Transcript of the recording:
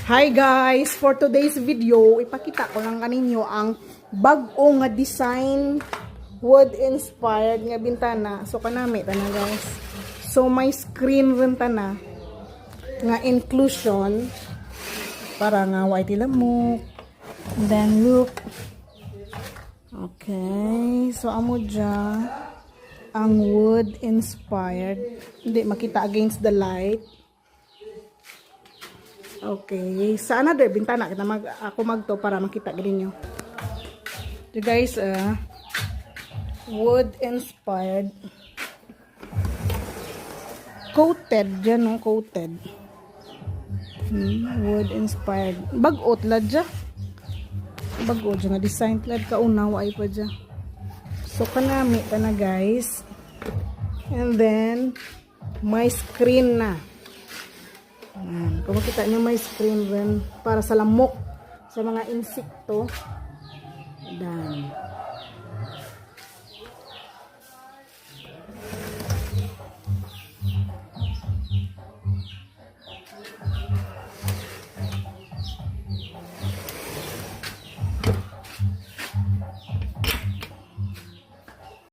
Hi guys! For today's video, ipakita ko lang kaninyo ang bag-o nga design wood inspired nga bintana. So kanami tana guys. So may screen rin tana nga inclusion para nga white lamok. Then look. Okay, so amo dyan ang wood inspired. Hindi makita against the light. Okay, sa another bintana kita ako magto para makita gid niyo. So guys, wood inspired. Coated dyan, no? Coated. Wood inspired. Bag-ot la dyan. Bag-ot dyan nga design tlad kaunaw ay pa dyan. So kanami ta na guys. And then may screen na. Kung makita nyo may screen rin para sa lamok sa mga insekto. Ayan.